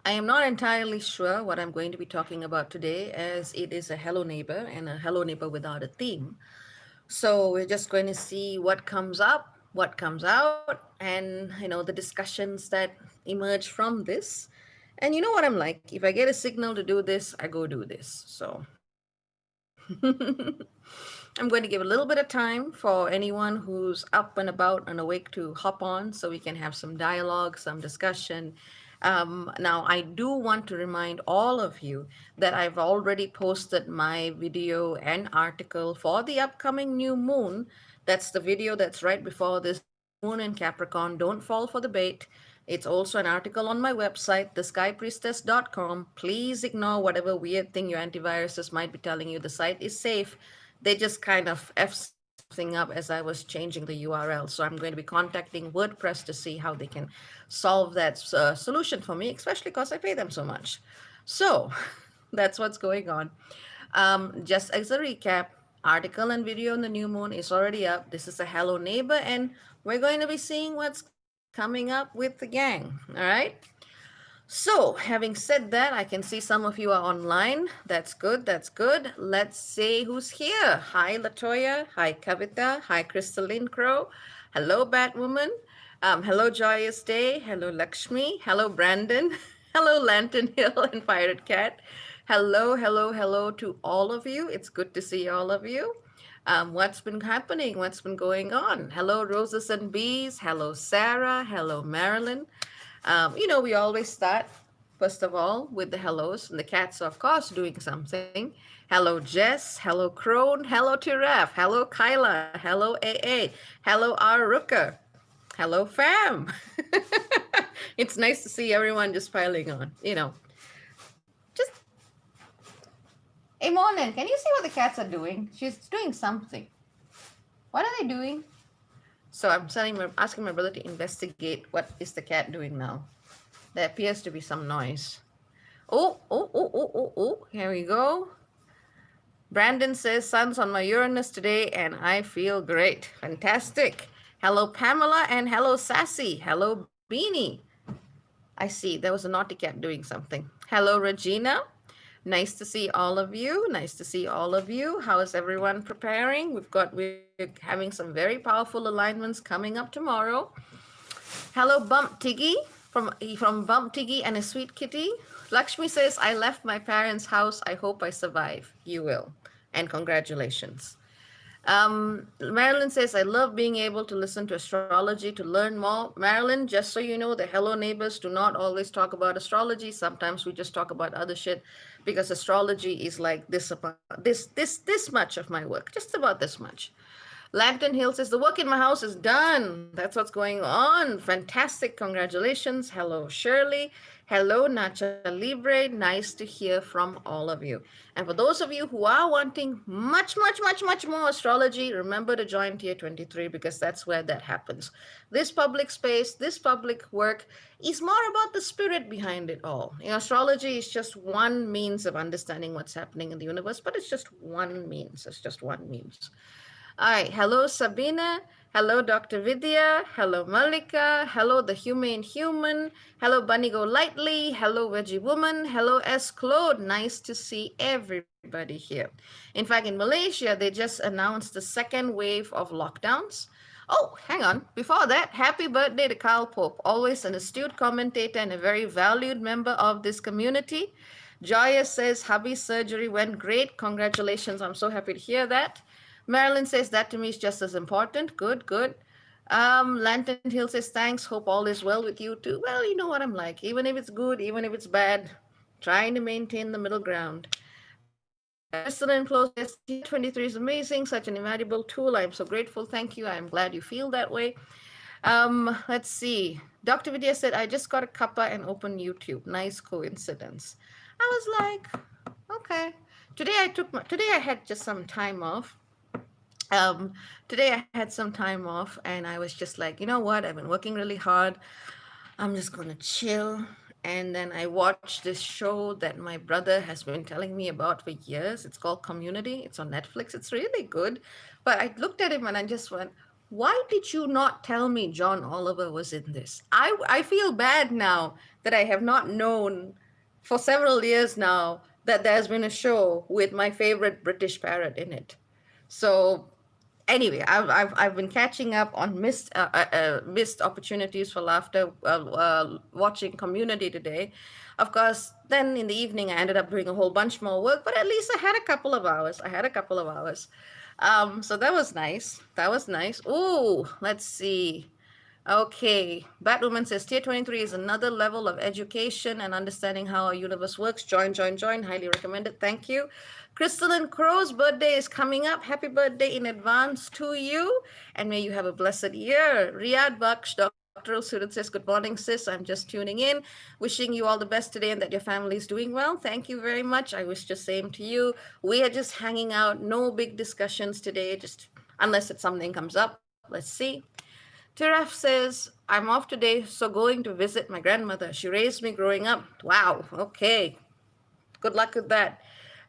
I am not entirely sure what I'm going to be talking about today, as it is a Hello Neighbor and a Hello Neighbor without a theme. So we're just going to see what comes up, what comes out, and the discussions that emerge from this. And you know what I'm like. If I get a signal to do this, I go do this. So I'm going to give a little bit of time for anyone who's up and about and awake to hop on so we can have some dialogue, some discussion. Now, I do want to remind all of you that I've already posted my video and article for the upcoming new moon. That's the video that's right before this new moon in Capricorn. Don't fall for the bait. It's also an article on my website, theskypriestess.com. Please ignore whatever weird thing your antiviruses might be telling you. The site is safe. They just kind of F something up as I was changing the URL. So I'm going to be contacting WordPress to see how they can solve that solution for me, especially because I pay them so much. So that's what's going on. Just as a recap, article and video on the new moon is already up. This is a Hello Neighbor, and we're going to be seeing what's coming up with the gang. All right. So, having said that, I can see some of you are online. That's good. That's good. Let's see who's here. Hi, Latoya. Hi, Kavita. Hi, Crystalline Crow. Hello, Batwoman. Hello, Joyous Day. Hello, Lakshmi. Hello, Brandon. Hello, Lantern Hill and Pirate Cat. Hello, hello, hello to all of you. It's good to see all of you. What's been happening? What's been going on? Hello, Roses and Bees. Hello, Sarah. Hello, Marilyn. We always start, first of all, with the hellos, and the cats are, of course, doing something. Hello, Jess. Hello, Crone. Hello, Tiraf. Hello, Kyla. Hello, AA. Hello, R. Rooker. Hello, fam. It's nice to see everyone just piling on. Just, hey, Monan, can you see what the cats are doing? She's doing something. What are they doing? So I'm asking my brother to investigate what is the cat doing now. There appears to be some noise. Oh, here we go. Brandon says, sun's on my Uranus today and I feel great. Fantastic. Hello, Pamela, and hello, Sassy. Hello, Beanie. I see, there was a naughty cat doing something. Hello, Regina. Nice to see all of you. Nice to see all of you. How is everyone preparing? We're having some very powerful alignments coming up tomorrow. Hello, Bump Tiggy from Bump Tiggy and a Sweet Kitty. Lakshmi says, I left my parents' house. I hope I survive. You will. And congratulations. Marilyn says, I love being able to listen to astrology to learn more. Marilyn, just so you know, the Hello Neighbors do not always talk about astrology. Sometimes we just talk about other shit because astrology is like this much of my work, just about this much. Lantern Hill says, the work in my house is done. That's what's going on. Fantastic. Congratulations. Hello, Shirley. Hello, Nacha Libre. Nice to hear from all of you. And for those of you who are wanting much more astrology, remember to join Tier 23 because that's where that happens. This public space, this public work is more about the spirit behind it all. Astrology is just one means of understanding what's happening in the universe, but it's just one means. It's just one means. All right. Hello, Sabina. Hello, Dr. Vidya. Hello, Malika. Hello, the Humane Human. Hello, Bunny Go Lightly. Hello, Veggie Woman. Hello, S. Claude. Nice to see everybody here. In fact, in Malaysia, they just announced the second wave of lockdowns. Oh, hang on. Before that, happy birthday to Carl Pope, always an astute commentator and a very valued member of this community. Joya says, hubby's surgery went great. Congratulations. I'm so happy to hear that. Marilyn says that to me is just as important. Good, good. Lantern Hill says, thanks. Hope all is well with you too. Well, you know what I'm like. Even if it's good, even if it's bad, trying to maintain the middle ground. Crystal Enclosed says, T23 is amazing. Such an invaluable tool. I'm so grateful. Thank you. I'm glad you feel that way. Let's see. Dr. Vidya said, I just got a cuppa and opened YouTube. Nice coincidence. I was like, okay. Today I had just some time off. Today I had some time off and I was just like, you know what? I've been working really hard. I'm just going to chill. And then I watched this show that my brother has been telling me about for years. It's called Community. It's on Netflix. It's really good. But I looked at him and I just went, Why did you not tell me John Oliver was in this? I feel bad now that I have not known for several years now that there's been a show with my favorite British parrot in it. So anyway, I've been catching up on missed opportunities for laughter watching Community today. Of course, then in the evening I ended up doing a whole bunch more work, but at least I had a couple of hours. So that was nice. That was nice. Ooh, let's see. Okay, Batwoman says Tier 23 is another level of education and understanding how our universe works. Join, join, join. Highly recommended. Thank you. Crystalline Crow's birthday is coming up. Happy birthday in advance to you. And may you have a blessed year. Riyad Baksh, doctoral student, says, Good morning, sis. I'm just tuning in. Wishing you all the best today and that your family is doing well. Thank you very much. I wish the same to you. We are just hanging out. No big discussions today, just unless it's something comes up. Let's see. Tiraf says, I'm off today, so going to visit my grandmother. She raised me growing up. Wow, okay. Good luck with that.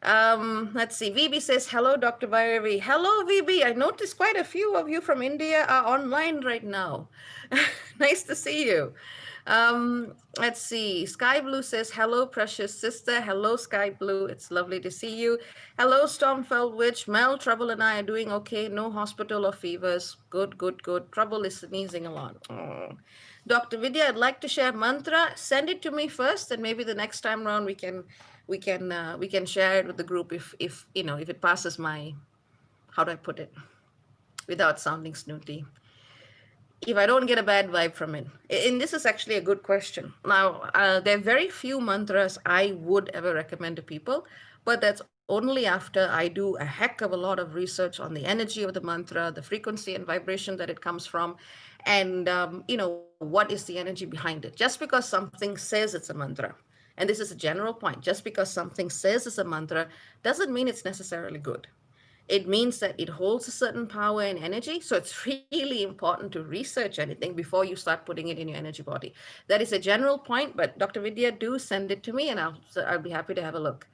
Let's see. VB says, hello, Dr. Bhairavi. Hello, VB. I noticed quite a few of you from India are online right now. Nice to see you. Let's see. Sky Blue says, hello, precious sister. Hello, Sky Blue. It's lovely to see you. Hello, Stormfeld Witch. Mel, Trouble and I are doing okay. No hospital or fevers. Good, good, good. Trouble is sneezing a lot. Oh. Dr. Vidya, I'd like to share mantra. Send it to me first, and maybe the next time around we can share it with the group if if it passes my, how do I put it without sounding snooty, if I don't get a bad vibe from it. And this is actually a good question. Now, there are very few mantras I would ever recommend to people, but that's only after I do a heck of a lot of research on the energy of the mantra, the frequency and vibration that it comes from, and what is the energy behind it. Just because something says it's a mantra, and this is a general point, just because something says it's a mantra doesn't mean it's necessarily good. It means that it holds a certain power and energy. So it's really important to research anything before you start putting it in your energy body. That is a general point, but Dr. Vidya, do send it to me and I'll be happy to have a look.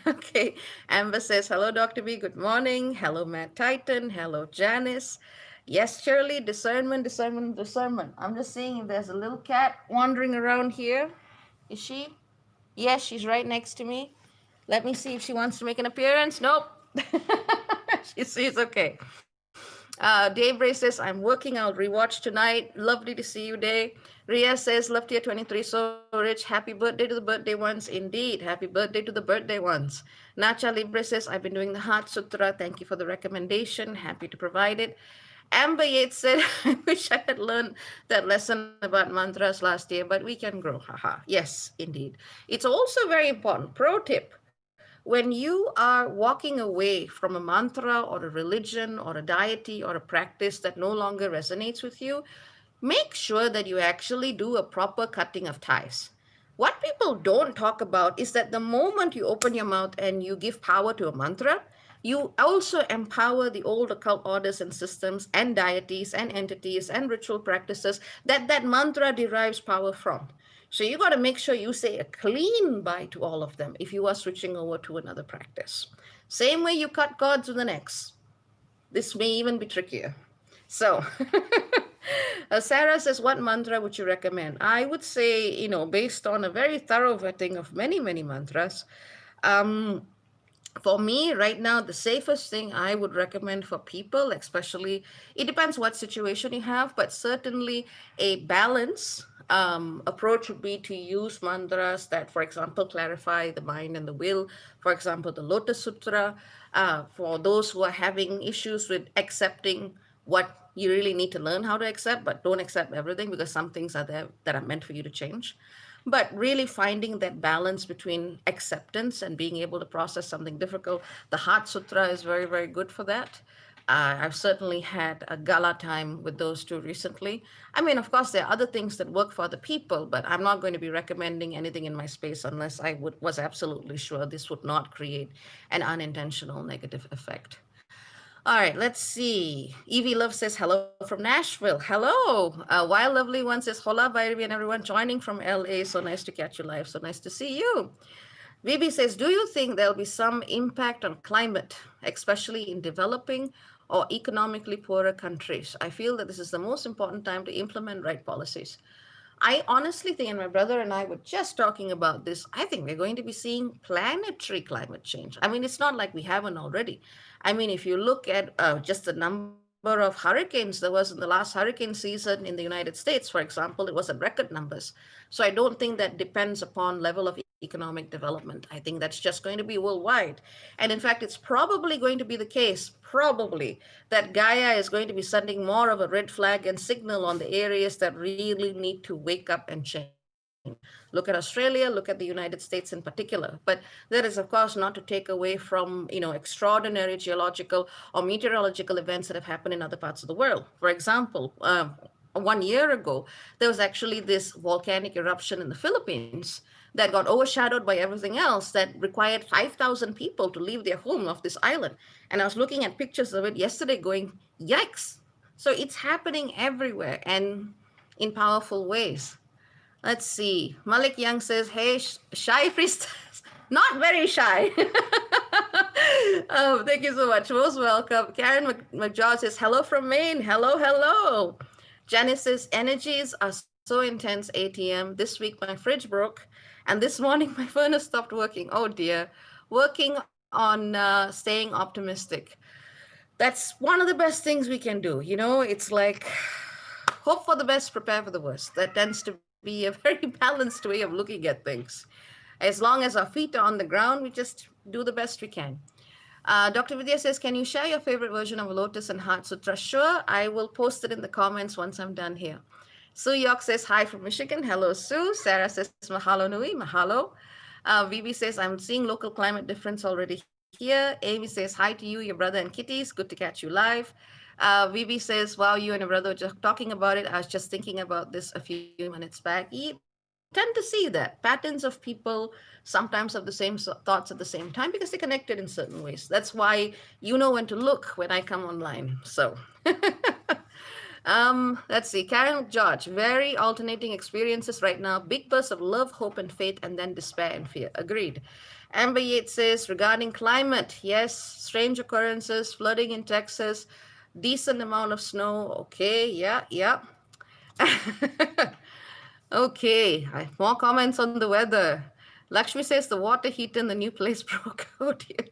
Okay, Amber says, hello, Dr. V, good morning. Hello, Matt Titan. Hello, Janice. Yes, Shirley, discernment, discernment, discernment. I'm just seeing if there's a little cat wandering around here. Is she? Yes, she's right next to me. Let me see if she wants to make an appearance. Nope. She's okay. Dave Ray says, I'm working. I'll rewatch tonight. Lovely to see you, Dave. Ria says, love tier 23, so rich. Happy birthday to the birthday ones. Indeed. Happy birthday to the birthday ones. Nacha Libre says, I've been doing the Heart Sutra. Thank you for the recommendation. Happy to provide it. Amber Yates said, I wish I had learned that lesson about mantras last year, but we can grow. Haha. Yes, indeed. It's also very important. Pro tip. When you are walking away from a mantra or a religion or a deity or a practice that no longer resonates with you, make sure that you actually do a proper cutting of ties. What people don't talk about is that the moment you open your mouth and you give power to a mantra, you also empower the old occult orders and systems and deities and entities and ritual practices that mantra derives power from. So you got to make sure you say a clean bye to all of them if you are switching over to another practice. Same way you cut cords with an X. This may even be trickier. So Sarah says, what mantra would you recommend? I would say, based on a very thorough vetting of many, many mantras, for me right now, the safest thing I would recommend for people, especially, it depends what situation you have, but certainly a balance approach would be to use mantras that, for example, clarify the mind and the will. For example, the Lotus Sutra, for those who are having issues with accepting what you really need to learn how to accept, but don't accept everything because some things are there that are meant for you to change. But really finding that balance between acceptance and being able to process something difficult. The Heart Sutra is very, very good for that. I've certainly had a gala time with those two recently. I mean, of course, there are other things that work for other people, but I'm not going to be recommending anything in my space unless I was absolutely sure this would not create an unintentional negative effect. All right, let's see. Evie Love says hello from Nashville. Hello. Wild Lovely One says hola, Bhairavi and everyone joining from LA. So nice to catch you live. So nice to see you. Vivi says, do you think there'll be some impact on climate, especially in developing or economically poorer countries. I feel that this is the most important time to implement right policies. I honestly think, and my brother and I were just talking about this, I think we're going to be seeing planetary climate change. I mean, it's not like we haven't already. I mean, if you look at just the number of hurricanes there was in the last hurricane season in the United States, for example, it was at record numbers. So I don't think that depends upon level of economic development. I think that's just going to be worldwide. And in fact, it's probably going to be the case, probably, that Gaia is going to be sending more of a red flag and signal on the areas that really need to wake up and change. Look at Australia, look at the United States in particular. But that is, of course, not to take away from, extraordinary geological or meteorological events that have happened in other parts of the world. For example, 1 year ago, there was actually this volcanic eruption in the Philippines that got overshadowed by everything else that required 5,000 people to leave their home off this island. And I was looking at pictures of it yesterday going, yikes. So it's happening everywhere and in powerful ways. Let's see. Malik Young says, hey, shy priestess. Not very shy. Oh, thank you so much. Most welcome. Karen McJaw says, hello from Maine. Hello, hello. Janice says, energies are so intense, ATM. This week my fridge broke, and this morning my furnace stopped working. Oh dear. Working on staying optimistic. That's one of the best things we can do. It's like hope for the best, prepare for the worst. That tends to be a very balanced way of looking at things. As long as our feet are on the ground, we just do the best we can. Dr. Vidya says, can you share your favorite version of Lotus and Heart Sutra? Sure, I will post it in the comments once I'm done here. Sue York says, hi from Michigan. Hello, Sue. Sarah says, mahalo nui, mahalo. Vivi says, I'm seeing local climate difference already here. Amy says, hi to you, your brother and kitties. Good to catch you live. Vivi says, wow, you and your brother were just talking about it. I was just thinking about this a few minutes back. You tend to see that patterns of people sometimes have the same thoughts at the same time because they're connected in certain ways. That's why you know when to look when I come online. So let's see. Karen George, very alternating experiences right now. Big bursts of love, hope, and faith, and then despair and fear. Agreed. Amber Yates says, regarding climate, yes, strange occurrences, flooding in Texas, decent amount of snow. Okay, yeah. Okay, more comments on the weather. Lakshmi says the water heater in the new place broke. Oh dear.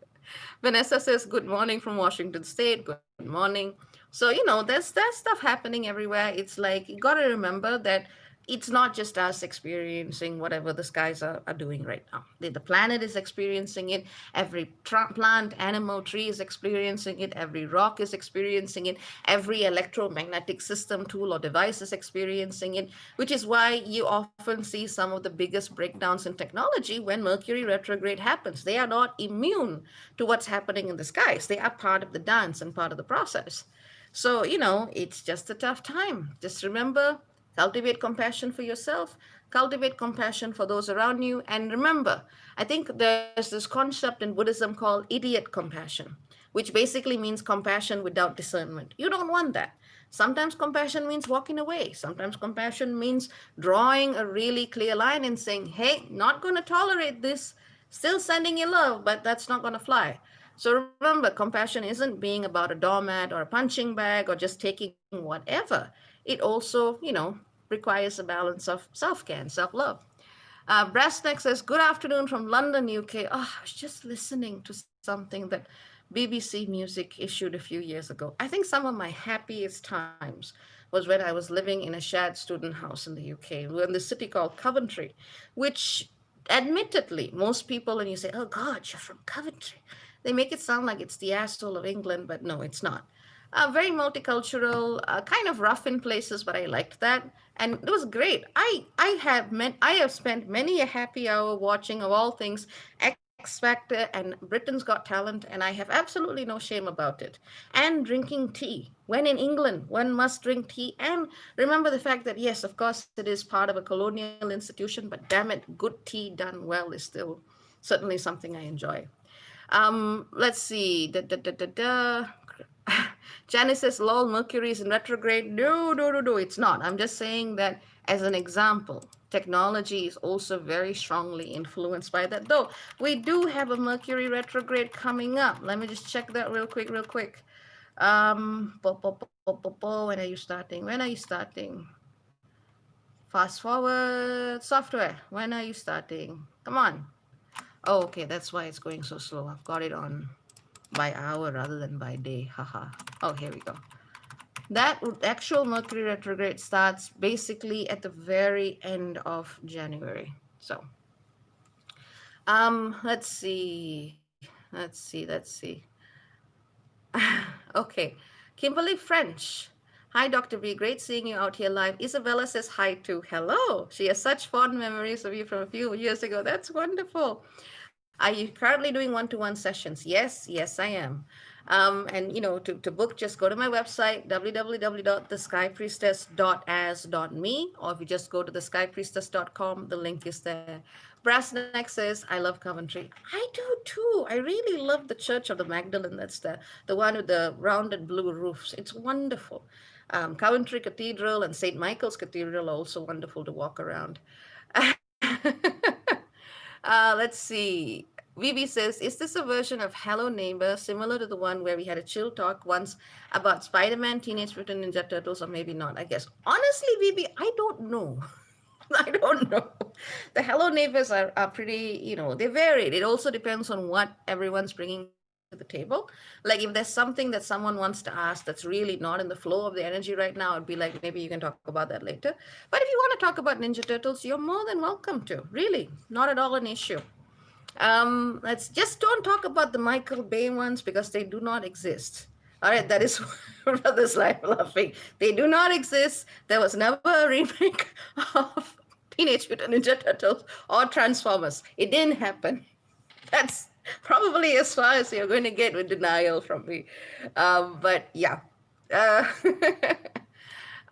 Vanessa says good morning from Washington State. Good morning. So, there's stuff happening everywhere. It's like you got to remember that it's not just us experiencing whatever the skies are doing right now. The planet is experiencing it. Every plant, animal, tree is experiencing it. Every rock is experiencing it. Every electromagnetic system, tool, or device is experiencing it, which is why you often see some of the biggest breakdowns in technology when Mercury retrograde happens. They are not immune to what's happening in the skies. They are part of the dance and part of the process. So, it's just a tough time. Just remember, cultivate compassion for yourself, cultivate compassion for those around you. And remember, I think there's this concept in Buddhism called idiot compassion, which basically means compassion without discernment. You don't want that. Sometimes compassion means walking away. Sometimes compassion means drawing a really clear line and saying, hey, not going to tolerate this, still sending you love, but that's not going to fly. So remember, compassion isn't being about a doormat or a punching bag or just taking whatever. It also, requires a balance of self-care and self-love. Brassneck says, good afternoon from London, UK. Oh, I was just listening to something that BBC Music issued a few years ago. I think some of my happiest times was when I was living in a shared student house in the UK. We're in the city called Coventry, which admittedly, most people, when you say, oh God, you're from Coventry, they make it sound like it's the asshole of England, but no, it's not. Very multicultural, kind of rough in places, but I liked that, and it was great. I have spent many a happy hour watching, of all things, X Factor and Britain's Got Talent, and I have absolutely no shame about it. And drinking tea. When in England, one must drink tea, and remember the fact that yes, of course, it is part of a colonial institution, but damn it, good tea done well is still certainly something I enjoy. Let's see. Janice says, lol, Mercury is in retrograde. No, it's not. I'm just saying that as an example. Technology is also very strongly influenced by that. Though we do have a Mercury retrograde coming up. Let me just check that real quick. When are you starting? When are you starting? Fast forward software. When are you starting? Come on. Oh, okay. That's why it's going so slow. I've got it on by hour rather than by day. Haha. Oh, here we go. That actual Mercury retrograde starts basically at the very end of January. So, let's see. Let's see. Okay. Kimberly French. Hi, Dr. B. Great seeing you out here live. Isabella says hi too. Hello. She has such fond memories of you from a few years ago. That's wonderful. Are you currently doing one-to-one sessions? Yes, I am. And to book, just go to my website, www.theskypriestess.as.me, or if you just go to theskypriestess.com, the link is there. Brassneck says, I love Coventry. I do too. I really love the Church of the Magdalene. That's the one with the rounded blue roofs. It's wonderful. Coventry Cathedral and St. Michael's Cathedral are also wonderful to walk around. Let's see. Vivi says, is this a version of Hello Neighbor similar to the one where we had a chill talk once about Spider Man, Teenage Mutant Ninja Turtles, or maybe not? I guess. Honestly, Vivi, I don't know. I don't know. The Hello Neighbors are pretty, they varied. It also depends on what everyone's bringing to the table. Like if there's something that someone wants to ask that's really not in the flow of the energy right now, I'd be like, maybe you can talk about that later. But if you want to talk about Ninja Turtles, you're more than welcome to. Really, not at all an issue. Let's just don't talk about the Michael Bay ones because they do not exist. All right, that is Brothers Life Laughing. They do not exist. There was never a remake of Teenage Mutant Ninja Turtles or Transformers. It didn't happen. That's probably as far as you're going to get with denial from me. But yeah. Uh,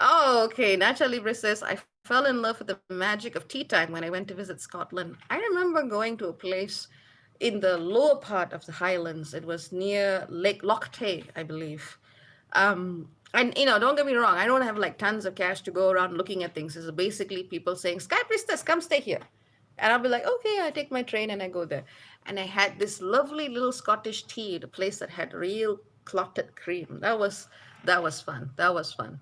oh, okay. Nacha Libre says, I fell in love with the magic of tea time when I went to visit Scotland. I remember going to a place in the lower part of the Highlands. It was near Lake Loch Tay, I believe. And don't get me wrong, I don't have like tons of cash to go around looking at things. It's basically people saying, Sky Priestess, come stay here. And I'll be like, okay, I take my train and I go there. And I had this lovely little Scottish tea at a place that had real clotted cream. That was fun. That was fun.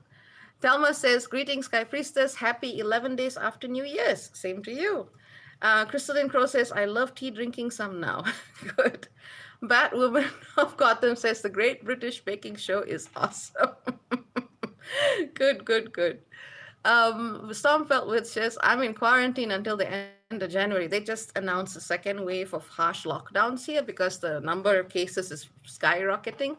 Thelma says, greetings, Sky Priestess. Happy 11 days after New Year's. Same to you. Crystalline Crow says, I love tea drinking some now. Good. Batwoman of Gotham says, the Great British Baking Show is awesome. Good, good, good. Stormfelt says, I'm in quarantine until the end of January. They just announced a second wave of harsh lockdowns here because the number of cases is skyrocketing.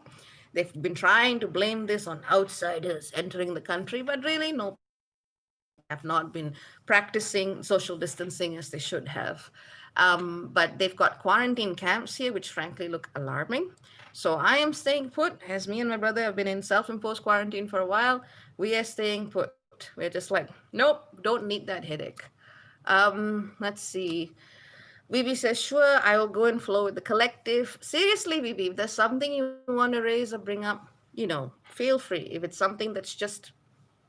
They've been trying to blame this on outsiders entering the country, but really, no, people have not been practicing social distancing as they should have. But they've got quarantine camps here, which frankly look alarming. So I am staying put, as me and my brother have been in self imposed quarantine for a while. We are staying put. We're just like, nope, don't need that headache. Let's see. Vivi says, sure, I will go and flow with the collective. Seriously, Vivi, if there's something you want to raise or bring up, feel free. If it's something that's just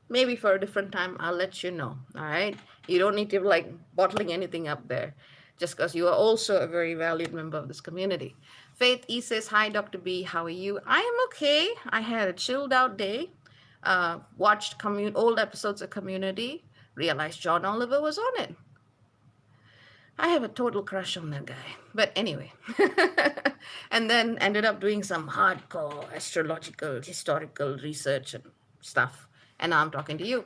maybe for a different time, I'll let you know. All right. You don't need to like bottling anything up there just because you are also a very valued member of this community. Faith E says, hi, Dr. B. How are you? I am okay. I had a chilled out day. Watched old episodes of Community. Realized John Oliver was on it. I have a total crush on that guy. But anyway. And then ended up doing some hardcore astrological, historical research and stuff. And now I'm talking to you.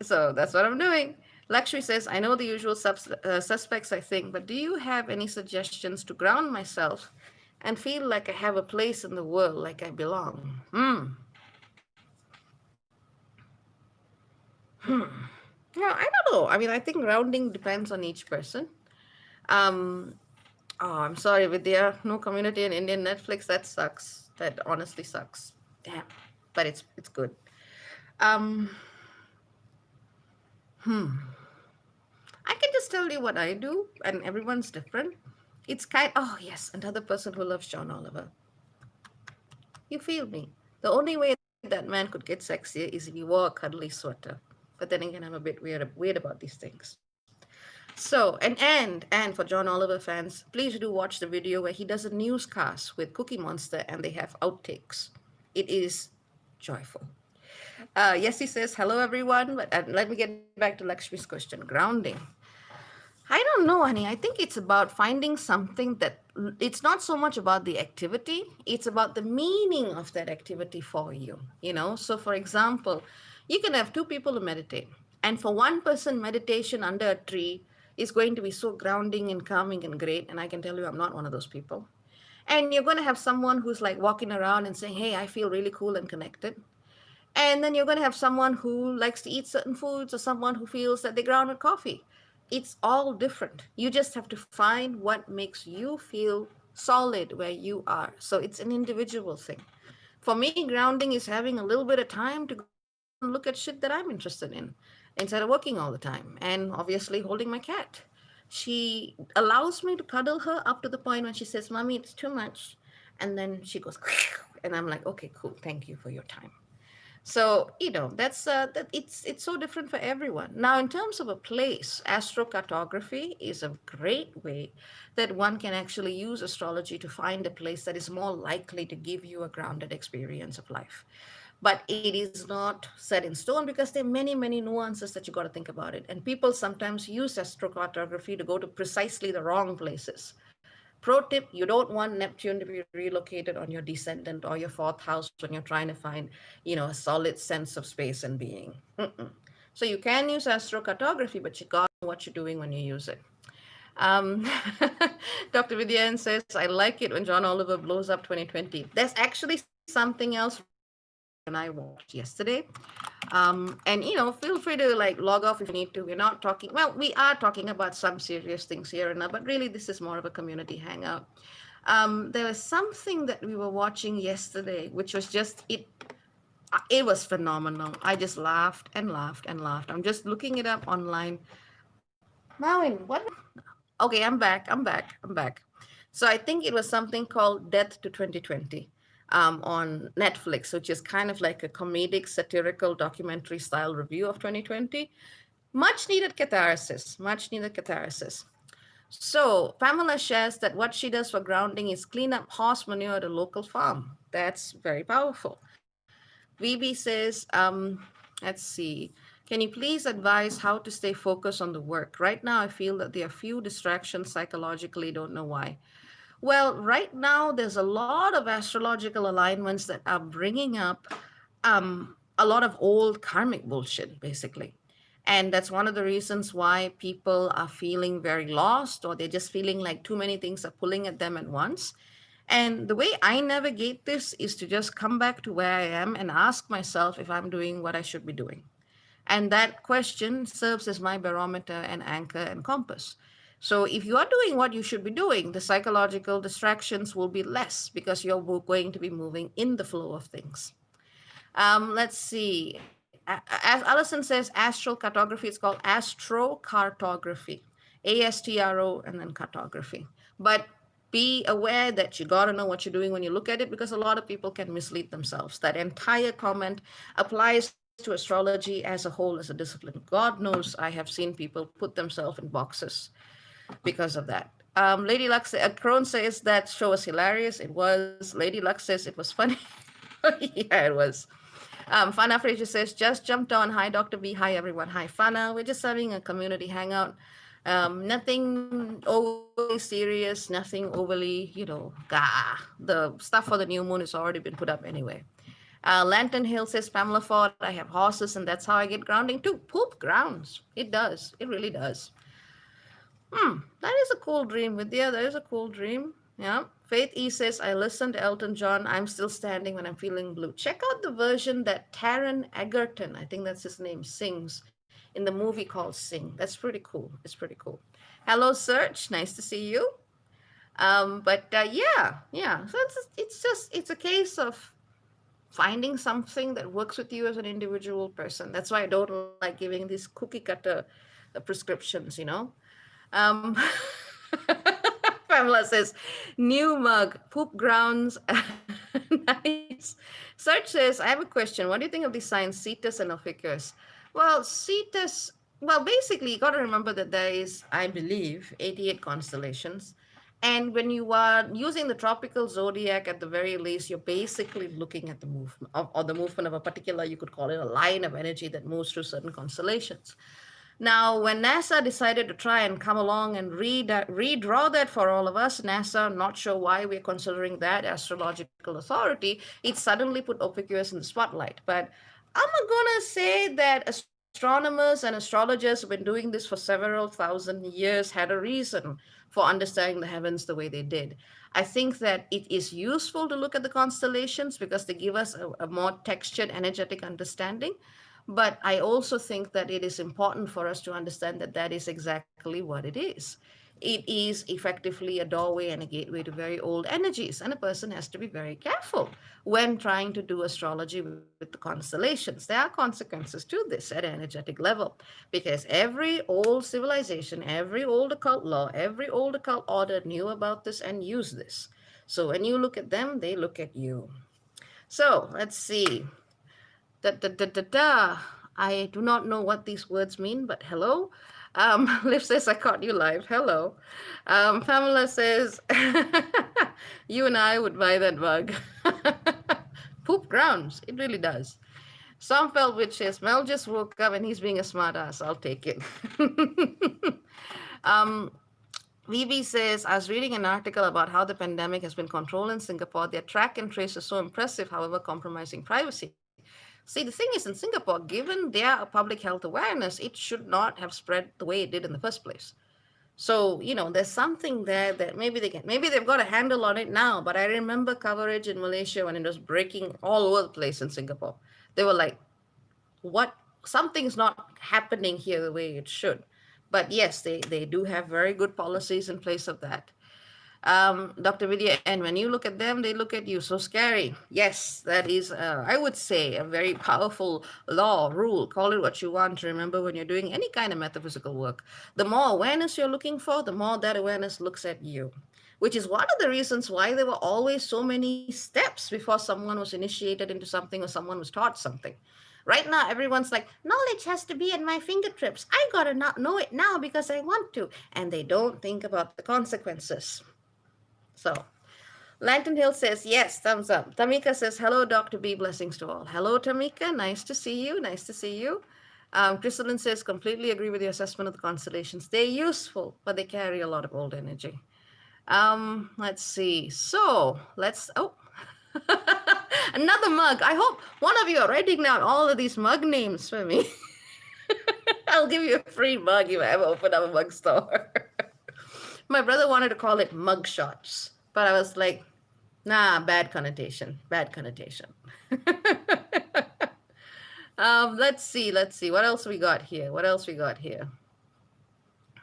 So that's what I'm doing. Lakshmi says, I know the usual suspects, I think, but do you have any suggestions to ground myself and feel like I have a place in the world, like I belong? Yeah, I don't know. I mean, I think grounding depends on each person. Um, oh, I'm sorry, Vidya. No community in Indian Netflix. That sucks. That honestly sucks. Damn. But it's good. Um, I can just tell you what I do, and everyone's different. It's oh yes, another person who loves John Oliver. You feel me? The only way that man could get sexier is if he wore a cuddly sweater. But then again, I'm a bit weird about these things. So, and for John Oliver fans, please do watch the video where he does a newscast with Cookie Monster and they have outtakes. it is joyful. Yes, he says, hello, everyone. But let me get back to Lakshmi's question grounding. I don't know, honey. I think it's about finding something that it's not so much about the activity, it's about the meaning of that activity for you. So for example, you can have two people who meditate, and for one person, meditation under a tree is going to be so grounding and calming and great. And I can tell you, I'm not one of those people. And you're going to have someone who's like walking around and saying, hey, I feel really cool and connected. And then you're going to have someone who likes to eat certain foods or someone who feels that they ground with coffee. It's all different. You just have to find what makes you feel solid where you are. So it's an individual thing. For me, grounding is having a little bit of time to go and look at shit that I'm interested in instead of working all the time. And obviously, holding my cat. She allows me to cuddle her up to the point when she says, Mommy, it's too much. And then she goes, and I'm like, okay, cool. Thank you for your time. So that's it's so different for everyone. Now, in terms of a place, astrocartography is a great way that one can actually use astrology to find a place that is more likely to give you a grounded experience of life. But it is not set in stone because there are many nuances that you got to think about it. And people sometimes use astrocartography to go to precisely the wrong places. Pro tip, you don't want Neptune to be relocated on your descendant or your fourth house when you're trying to find, a solid sense of space and being. Mm-mm. So you can use astrocartography, but you got to know what you're doing when you use it. Um, Dr. Vidyan says, I like it when John Oliver blows up 2020. There's actually something else really good that you and I watched yesterday. And feel free to like log off if you need to. We're not talking, well, we are talking about some serious things here and now, but really this is more of a community hangout. There was something that we were watching yesterday, which was just it was phenomenal. I just laughed and laughed and laughed. I'm just looking it up online. Marvin, what? Okay, I'm back. So I think it was something called Death to 2020 on Netflix, which is kind of like a comedic, satirical documentary style review of 2020. Much needed catharsis, much needed catharsis. So Pamela shares that what she does for grounding is clean up horse manure at a local farm. That's very powerful. VB says, let's see, can you please advise how to stay focused on the work? Right now, I feel that there are few distractions psychologically, don't know why. Well, right now, there's a lot of astrological alignments that are bringing up a lot of old karmic bullshit, basically. And that's one of the reasons why people are feeling very lost, or they're just feeling like too many things are pulling at them at once. And the way I navigate this is to just come back to where I am and ask myself if I'm doing what I should be doing. And that question serves as my barometer and anchor and compass. So if you are doing what you should be doing, the psychological distractions will be less because you're going to be moving in the flow of things. Let's see. As Allison says, astral cartography, it's called astrocartography. ASTRO and then cartography. But be aware that you got to know what you're doing when you look at it because a lot of people can mislead themselves. That entire comment applies to astrology as a whole, as a discipline. God knows I have seen people put themselves in boxes because of that. Lady Luck, Crone says that show was hilarious. It was. Lady Luck says it was funny. Yeah, it was. Fana Fraser says, just jumped on. Hi, Dr. B. Hi, everyone. Hi, Fana. We're just having a community hangout. Nothing overly serious, nothing overly, the stuff for the new moon has already been put up anyway. Lantern Hill says, Pamela Ford, I have horses and that's how I get grounding too. Poop grounds. It does. It really does. That is a cool dream, Vidya. That is a cool dream. Yeah. Faith E says, I listened to Elton John. I'm still standing when I'm feeling blue. Check out the version that Taron Egerton, I think that's his name, sings in the movie called Sing. That's pretty cool. It's pretty cool. Hello, Serge. Nice to see you. Yeah. So it's a case of finding something that works with you as an individual person. That's why I don't like giving these cookie cutter prescriptions. Um, Pamela says, new mug, poop grounds. Nice. Search says, I have a question. What do you think of the signs Cetus and Ophiuchus? Well, Cetus, well, basically, you got to remember that there is, I believe, 88 constellations. And when you are using the tropical zodiac, at the very least, you're basically looking at the movement or the movement of a particular, you could call it a line of energy that moves through certain constellations. Now, when NASA decided to try and come along and redraw that for all of us, NASA, not sure why we're considering that astrological authority, it suddenly put Ophiuchus in the spotlight. But I'm not going to say that astronomers and astrologers who've been doing this for several thousand years had a reason for understanding the heavens the way they did. I think that it is useful to look at the constellations because they give us a more textured, energetic understanding. But I also think that it is important for us to understand that that is exactly what it is. It is effectively a doorway and a gateway to very old energies, and a person has to be very careful when trying to do astrology with the constellations. There are consequences to this at an energetic level because every old civilization, every old occult law, every old occult order knew about this and used this. So when you look at them, they look at you. So let's see. Da, da, da, da, da. I do not know what these words mean, but hello. Liv says, I caught you live. Hello. Pamela says, you and I would buy that mug. Poop grounds. It really does. Some felt which says, Mel just woke up and he's being a smartass. I'll take it. um, Vivi says, I was reading an article about how the pandemic has been controlled in Singapore. Their track and trace is so impressive, however, compromising privacy. See, the thing is, in Singapore, given their public health awareness, it should not have spread the way it did in the first place. So, there's something there that maybe they've got a handle on it now, but I remember coverage in Malaysia when it was breaking all over the place in Singapore. They were like, what? Something's not happening here the way it should. But yes, they do have very good policies in place of that. Dr. Vidya, and when you look at them, they look at you. So scary. Yes, that is, I would say, a very powerful law, rule, call it what you want to remember when you're doing any kind of metaphysical work. The more awareness you're looking for, the more that awareness looks at you, which is one of the reasons why there were always so many steps before someone was initiated into something or someone was taught something. Right now, everyone's like, knowledge has to be at my fingertips. I gotta not know it now because I want to. And they don't think about the consequences. So, Lantern Hill says, yes, thumbs up. Tamika says, hello, Dr. B, blessings to all. Hello, Tamika, nice to see you, nice to see you. Crystalline says, completely agree with your assessment of the constellations. They're useful, but they carry a lot of old energy. Let's see. So, oh, another mug. I hope one of you are writing down all of these mug names for me. I'll give you a free mug if I ever open up a mug store. My brother wanted to call it mug shots, but I was like, nah, bad connotation, bad connotation. Let's see. What else we got here?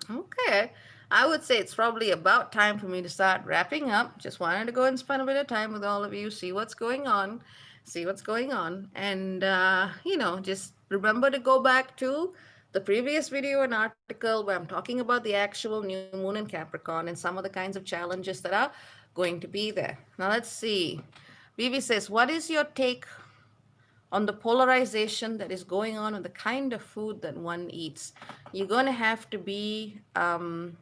Okay. I would say it's probably about time for me to start wrapping up. Just wanted to go and spend a bit of time with all of you, see what's going on. And, just remember to go back to the previous video and article where I'm talking about the actual new moon in Capricorn and some of the kinds of challenges that are going to be there. Now, let's see. Vivi says, what is your take on the polarization that is going on with the kind of food that one eats? You're going to have to be a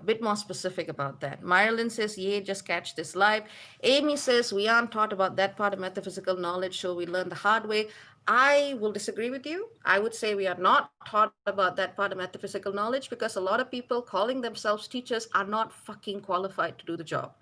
bit more specific about that. Marilyn says, yay, just catch this live. Amy says, we aren't taught about that part of metaphysical knowledge, so we learn the hard way. I will disagree with you. I would say we are not taught about that part of metaphysical knowledge because a lot of people calling themselves teachers are not fucking qualified to do the job.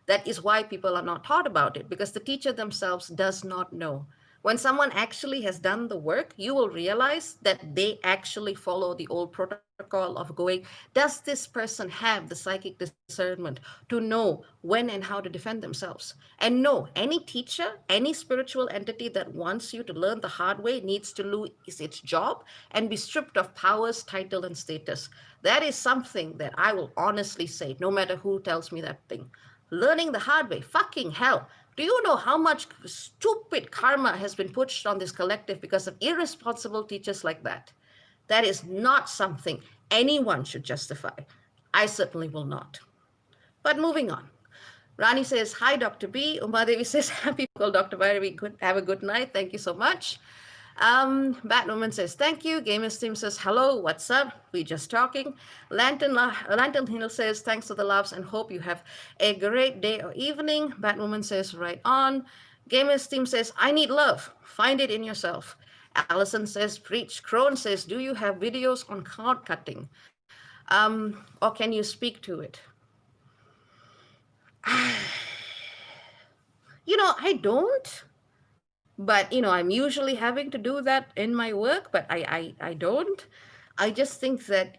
That is why people are not taught about it, because the teacher themselves does not know. When someone actually has done the work, you will realize that they actually follow the old protocol of going, does this person have the psychic discernment to know when and how to defend themselves? And no, any teacher, any spiritual entity that wants you to learn the hard way needs to lose its job and be stripped of powers, title, and status. That is something that I will honestly say, no matter who tells me that thing. Learning the hard way, fucking hell. Do you know how much stupid karma has been pushed on this collective because of irresponsible teachers like that? That is not something anyone should justify. I certainly will not. But moving on. Rani says, hi, Dr. B. Umadevi says, happy Dr. Bhairavi. Have a good night. Thank you so much. Batwoman says, thank you. Gamers Team says, hello, what's up? We just talking. Lantern Hill says, thanks for the loves and hope you have a great day or evening. Batwoman says, right on. Gamers Team says, I need love. Find it in yourself. Allison says, preach. Crone says, do you have videos on card cutting? Or can you speak to it? I don't. But I'm usually having to do that in my work, but I don't. I just think that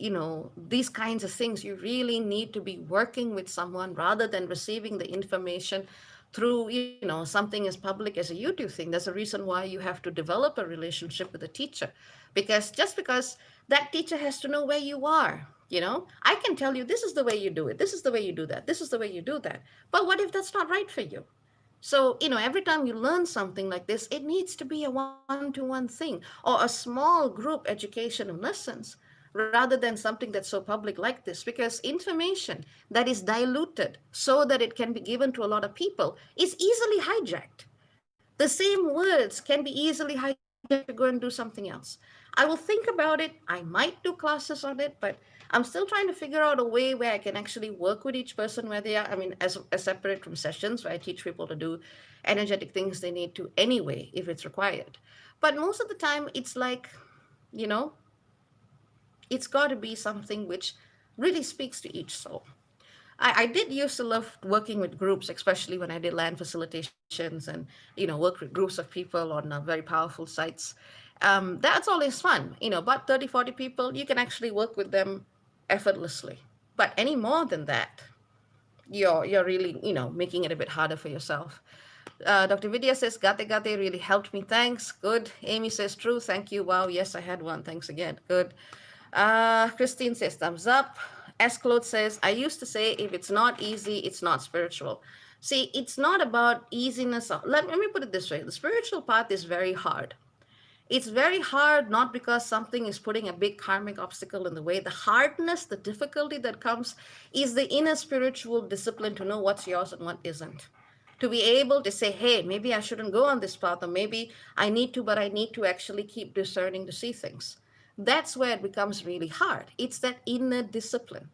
these kinds of things, you really need to be working with someone rather than receiving the information through something as public as a YouTube thing. There's a reason why you have to develop a relationship with a teacher, because that teacher has to know where you are. I can tell you, this is the way you do it, this is the way you do that, this is the way you do that, but what if that's not right for you? So, every time you learn something like this, it needs to be a one-to-one thing or a small group education of lessons rather than something that's so public like this, because information that is diluted so that it can be given to a lot of people is easily hijacked. The same words can be easily hijacked to go and do something else. I will think about it. I might do classes on it, but I'm still trying to figure out a way where I can actually work with each person where they are. I mean, as separate from sessions where I teach people to do energetic things they need to anyway, if it's required. But most of the time, it's like, you know, it's got to be something which really speaks to each soul. I did used to love working with groups, especially when I did land facilitations and work with groups of people on very powerful sites. That's always fun. About 30, 40 people, you can actually work with them effortlessly. But any more than that, you're really making it a bit harder for yourself. Dr. Vidya says, Gate really helped me. Thanks. Good. Amy says, true. Thank you. Wow. Yes, I had one. Thanks again. Good. Christine says, thumbs up. S. Claude says, I used to say, if it's not easy, it's not spiritual. See, it's not about easiness. Let me put it this way. The spiritual path is very hard. It's very hard not because something is putting a big karmic obstacle in the way. The hardness, the difficulty that comes is the inner spiritual discipline to know what's yours and what isn't. To be able to say, hey, maybe I shouldn't go on this path, or maybe I need to, but I need to actually keep discerning to see things. That's where it becomes really hard. It's that inner discipline.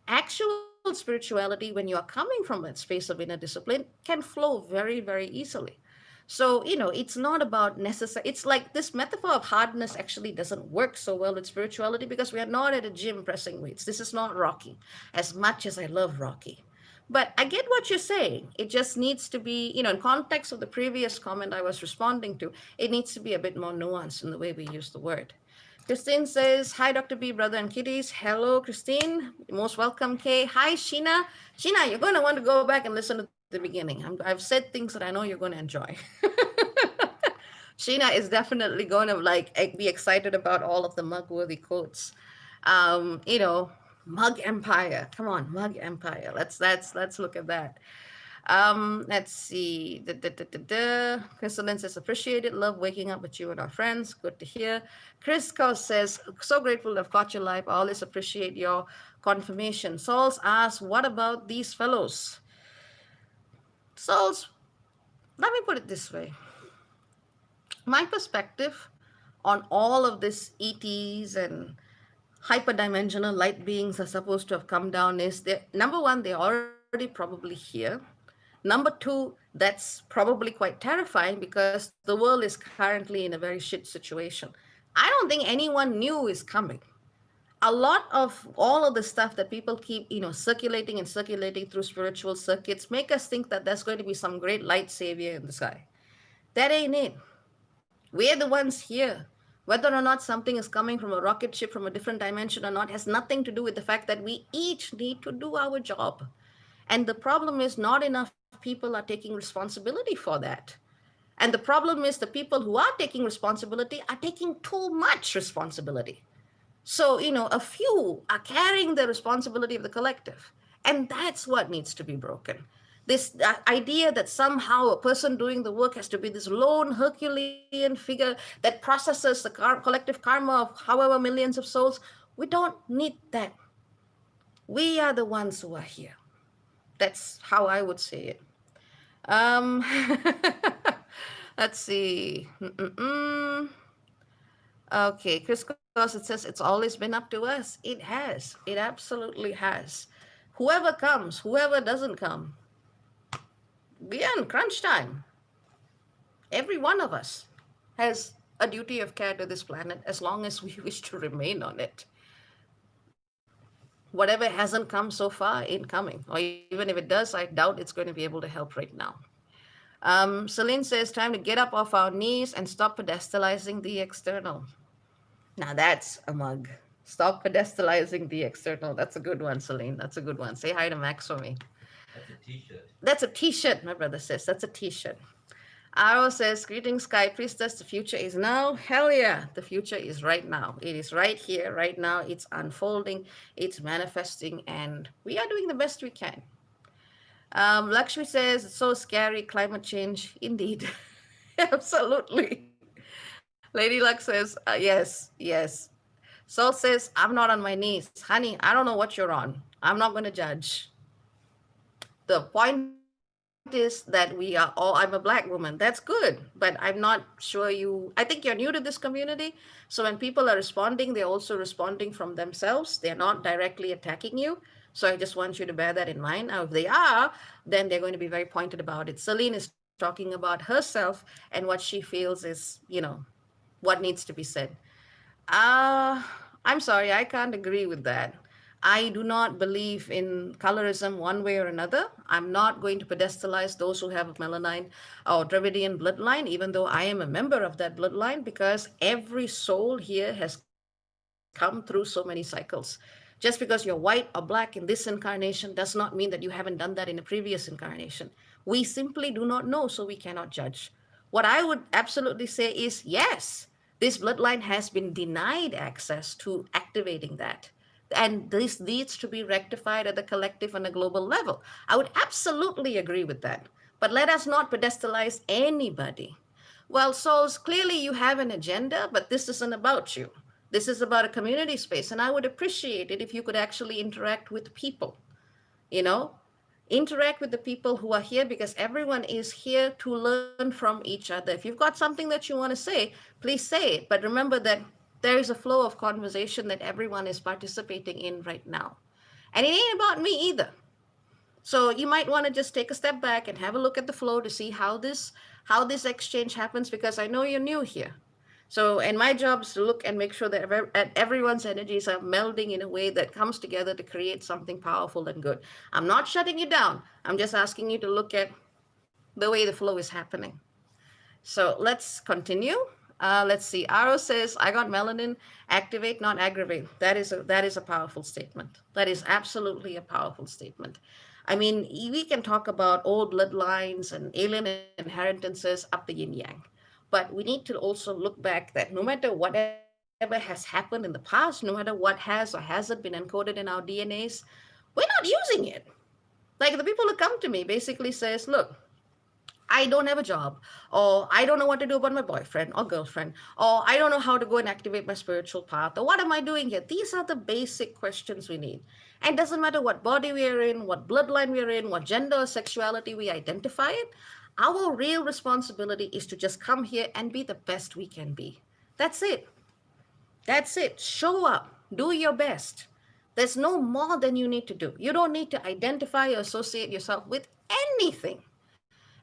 Actual spirituality, when you are coming from that space of inner discipline, can flow very, very easily. So, it's not about necessary. It's like this metaphor of hardness actually doesn't work so well with spirituality because we are not at a gym pressing weights. This is not Rocky, as much as I love Rocky. But I get what you're saying. It just needs to be, in context of the previous comment I was responding to, it needs to be a bit more nuanced in the way we use the word. Christine says, hi, Dr. B, brother and kitties. Hello, Christine. Most welcome, Kay. Hi, Sheena. Sheena, you're going to want to go back and listen to the beginning. I've said things that I know you're going to enjoy. Sheena is definitely going to be excited about all of the mug-worthy quotes. Mug Empire. Come on, Mug Empire. Let's look at that. Let's see. Crystalline says, appreciate it. Love waking up with you and our friends. Good to hear. Chris Cos says, so grateful to have caught your life. I always appreciate your confirmation. Souls asks, what about these fellows? Souls, let me put it this way. My perspective on all of this ETs and hyperdimensional light beings are supposed to have come down is that, number one, they're already probably here. Number two, that's probably quite terrifying because the world is currently in a very shit situation. I don't think anyone new is coming. A lot of all of the stuff that people keep, circulating and circulating through spiritual circuits make us think that there's going to be some great light savior in the sky. That ain't it. We're the ones here. Whether or not something is coming from a rocket ship from a different dimension or not has nothing to do with the fact that we each need to do our job. And the problem is not enough people are taking responsibility for that. And the problem is the people who are taking responsibility are taking too much responsibility. So, a few are carrying the responsibility of the collective. And that's what needs to be broken. This idea that somehow a person doing the work has to be this lone Herculean figure that processes the collective karma of however millions of souls, we don't need that. We are the ones who are here. That's how I would say it. Let's see. Okay, Chris Goss, it says it's always been up to us. It has. It absolutely has. Whoever comes, whoever doesn't come, we are in crunch time. Every one of us has a duty of care to this planet as long as we wish to remain on it. Whatever hasn't come so far ain't coming. Or even if it does, I doubt it's going to be able to help right now. Celine says, time to get up off our knees and stop pedestalizing the external. Now that's a mug. Stop pedestalizing the external. That's a good one, Celine. That's a good one. Say hi to Max for me. That's a T-shirt. That's a t-shirt, my brother says. That's a t-shirt. Aro says, greetings, Sky Priestess. The future is now. Hell yeah. The future is right now. It is right here, right now. It's unfolding, it's manifesting, and we are doing the best we can. Lakshmi says, it's so scary, climate change. Indeed. Absolutely. Lady Luck says, yes, yes. Soul says, I'm not on my knees. Honey, I don't know what you're on. I'm not going to judge. The point is that we are all, I'm a black woman. That's good, but I'm not sure I think you're new to this community. So when people are responding, they're also responding from themselves. They're not directly attacking you. So I just want you to bear that in mind. Now, if they are, then they're going to be very pointed about it. Celine is talking about herself and what she feels is, what needs to be said. Uh, I'm sorry, I can't agree with that. I do not believe in colorism one way or another. I'm not going to pedestalize those who have a melanine or Dravidian bloodline, even though I am a member of that bloodline, because every soul here has come through so many cycles. Just because you're white or black in this incarnation does not mean that you haven't done that in a previous incarnation. We simply do not know, so we cannot judge. What I would absolutely say is yes, this bloodline has been denied access to activating that. And this needs to be rectified at the collective and a global level. I would absolutely agree with that. But let us not pedestalize anybody. Well, souls, clearly you have an agenda, but this isn't about you. This is about a community space, and I would appreciate it if you could actually interact with people, you know? Interact with the people who are here because everyone is here to learn from each other. If you've got something that you want to say, please say it. But remember that there is a flow of conversation that everyone is participating in right now. And it ain't about me either. So you might want to just take a step back and have a look at the flow to see how this exchange happens because I know you're new here. So, and my job is to look and make sure that everyone's energies are melding in a way that comes together to create something powerful and good. I'm not shutting you down. I'm just asking you to look at the way the flow is happening. So let's continue. Let's see. Aro says, "I got melanin. Activate, not aggravate." That is a powerful statement. That is absolutely a powerful statement. I mean, we can talk about old bloodlines and alien inheritances up the yin yang, but we need to also look back that no matter whatever has happened in the past, no matter what has or hasn't been encoded in our DNAs, we're not using it. Like the people who come to me basically says, "Look, I don't have a job, or I don't know what to do about my boyfriend or girlfriend, or I don't know how to go and activate my spiritual path, or what am I doing here?" These are the basic questions we need. And it doesn't matter what body we are in, what bloodline we are in, what gender or sexuality we identify in, our real responsibility is to just come here and be the best we can be. That's it. That's it. Show up. Do your best. There's no more than you need to do. You don't need to identify or associate yourself with anything.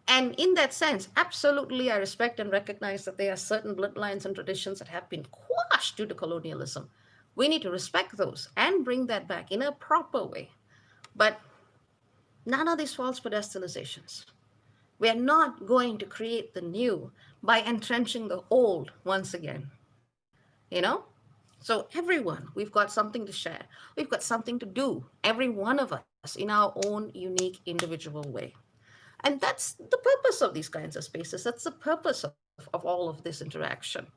And in that sense, absolutely, I respect and recognize that there are certain bloodlines and traditions that have been quashed due to colonialism. We need to respect those and bring that back in a proper way. But none of these false pedestalizations. We are not going to create the new by entrenching the old once again. You know? So, everyone, we've got something to share. We've got something to do, every one of us, in our own unique individual way. And that's the purpose of these kinds of spaces. That's the purpose of all of this interaction.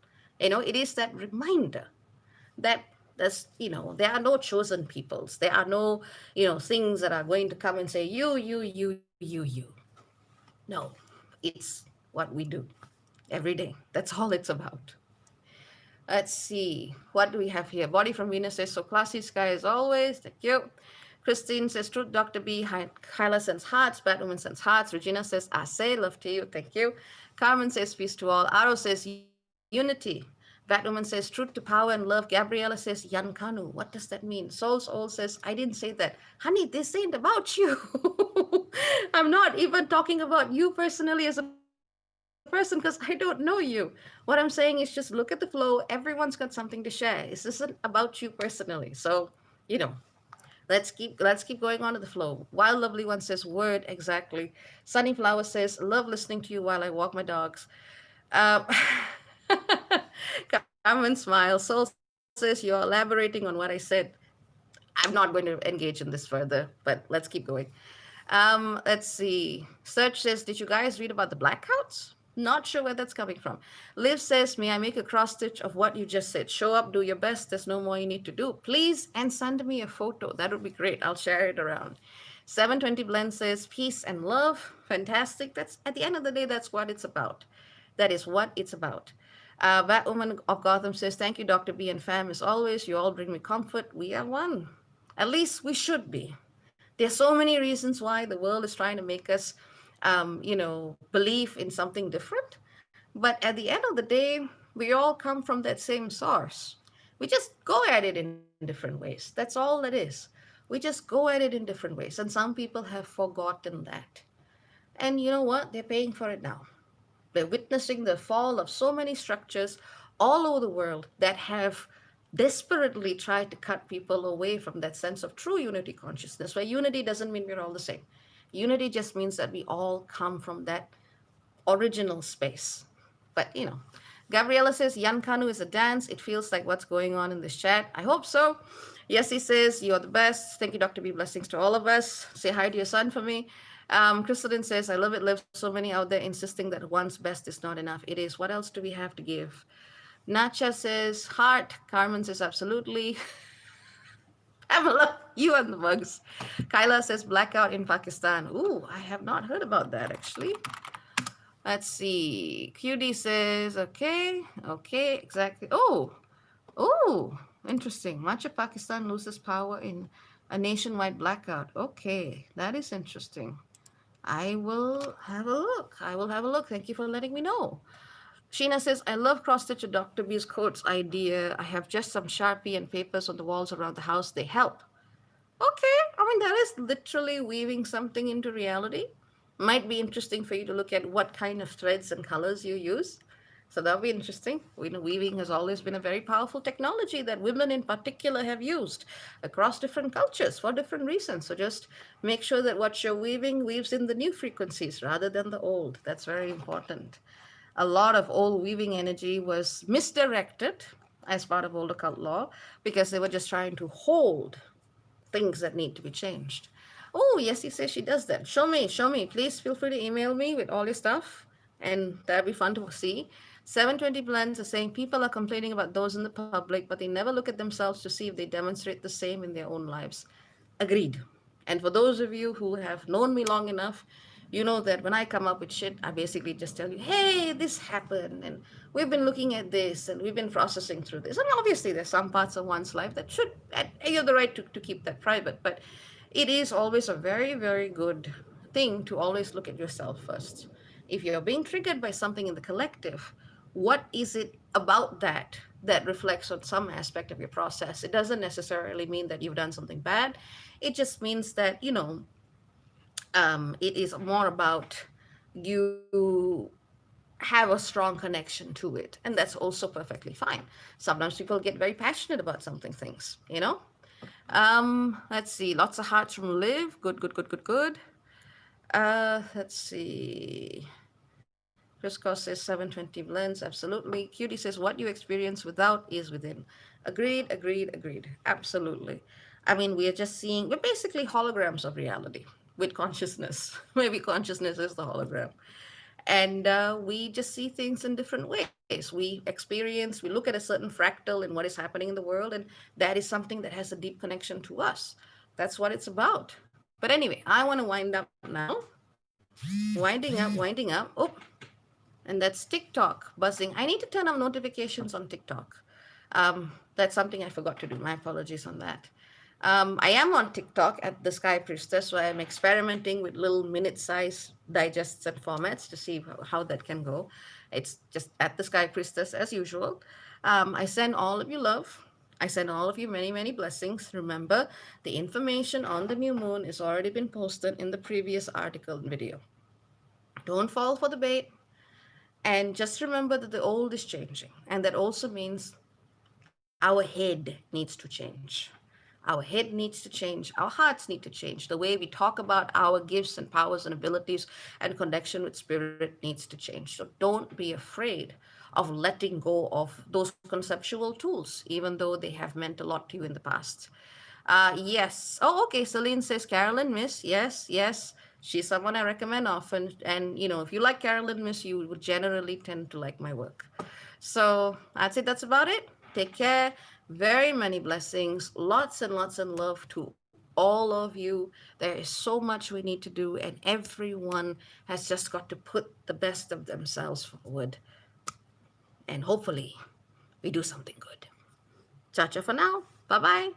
It is that reminder that there are no chosen peoples. There are no, things that are going to come and say, you. No, it's what we do every day. That's all it's about. Let's see. What do we have here? Body from Venus says, so classy Sky as always. Thank you. Christine says, truth, Dr. B. Kyla sends hearts. Batwoman sends hearts. Regina says, I say love to you. Thank you. Carmen says, peace to all. Aro says, unity. That woman says truth to power and love. Gabriella says Yankanu. What does that mean? Soul's All says, I didn't say that. Honey, this ain't about you. I'm not even talking about you personally as a person because I don't know you. What I'm saying is just look at the flow. Everyone's got something to share. This isn't about you personally. So, you know, let's keep going on to the flow. Wild Lovely One says word exactly. Sunny Flower says love listening to you while I walk my dogs. Um, Carmen smiles. Soul says you're elaborating on what I said. I'm not going to engage in this further, but let's keep going. Let's see. Search says, did you guys read about the blackouts? Not sure where that's coming from. Liv says, may I make a cross stitch of what you just said? Show up, do your best. There's no more you need to do. Please, and send me a photo. That would be great. I'll share it around. 720 Blend says, peace and love. Fantastic. That's at the end of the day, that's what it's about. That is what it's about. Batwoman of Gotham says, thank you, Dr. B and fam. As always, you all bring me comfort. We are one. At least we should be. There's so many reasons why the world is trying to make us, believe in something different. But at the end of the day, we all come from that same source. We just go at it in different ways. That's all it is. We just go at it in different ways. And some people have forgotten that. And you know what? They're paying for it now. They're witnessing the fall of so many structures all over the world that have desperately tried to cut people away from that sense of true unity consciousness, where unity doesn't mean we're all the same. Unity just means that we all come from that original space. But, Gabriella says Yankanu is a dance. It feels like what's going on in this chat. I hope so. Yes, he says, you're the best. Thank you, Dr. B. Blessings to all of us. Say hi to your son for me. Crystalline says, I love it, Liv. So many out there insisting that one's best is not enough. It is. What else do we have to give? Nacha says, heart. Carmen says, absolutely. Pamela, you and the mugs. Kyla says, blackout in Pakistan. Ooh, I have not heard about that actually. Let's see. QD says, okay, exactly. Oh, interesting. Much of Pakistan loses power in a nationwide blackout. Okay, that is interesting. I will have a look. Thank you for letting me know. Sheena says, I love cross stitch Dr. B's quotes idea. I have just some Sharpie and papers on the walls around the house. They help. Okay, I mean, that is literally weaving something into reality. Might be interesting for you to look at what kind of threads and colors you use. So that'll be interesting. We know weaving has always been a very powerful technology that women in particular have used across different cultures for different reasons. So just make sure that what you're weaving weaves in the new frequencies rather than the old. That's very important. A lot of old weaving energy was misdirected as part of old occult law because they were just trying to hold things that need to be changed. Oh, yes, he says she does that. Show me, show me. Please feel free to email me with all your stuff, and that'd be fun to see. 720 Blends is saying people are complaining about those in the public, but they never look at themselves to see if they demonstrate the same in their own lives. Agreed. And for those of you who have known me long enough, you know that when I come up with shit, I basically just tell you, hey, this happened, and we've been looking at this, and we've been processing through this. And obviously, there's some parts of one's life that should, you have the right to keep that private, but it is always a very, very good thing to always look at yourself first. If you're being triggered by something in the collective, what is it about that that reflects on some aspect of your process? It doesn't necessarily mean that you've done something bad. It just means that, it is more about you have a strong connection to it. And that's also perfectly fine. Sometimes people get very passionate about something things. Let's see. Lots of hearts from Liv. Good, good, good, good, good. Let's see. Chris Cross says 720 blends. Absolutely. Cutie says what you experience without is within. Agreed, agreed, agreed. Absolutely. I mean, we're basically holograms of reality with consciousness. Maybe consciousness is the hologram. And we just see things in different ways. We look at a certain fractal in what is happening in the world, and that is something that has a deep connection to us. That's what it's about. But anyway, I want to wind up now. Winding up. Oh, and that's TikTok buzzing. I need to turn on notifications on TikTok. That's something I forgot to do. My apologies on that. I am on TikTok at the Sky Priestess, where I'm experimenting with little minute size digests and formats to see how that can go. It's just at the Sky Priestess as usual. I send all of you love. I send all of you many, many blessings. Remember, the information on the new moon has already been posted in the previous article and video. Don't fall for the bait. And just remember that the old is changing. And that also means our head needs to change. Our head needs to change. Our hearts need to change. The way we talk about our gifts and powers and abilities and connection with spirit needs to change. So don't be afraid of letting go of those conceptual tools, even though they have meant a lot to you in the past. Yes. Oh, okay. Celine says Carolyn Miss. Yes, yes. She's someone I recommend often. And, if you like Carolyn Miss, you would generally tend to like my work. So I'd say that's about it. Take care. Very many blessings. Lots and lots of love to all of you. There is so much we need to do, and everyone has just got to put the best of themselves forward. And hopefully, we do something good. Cha cha for now. Bye bye.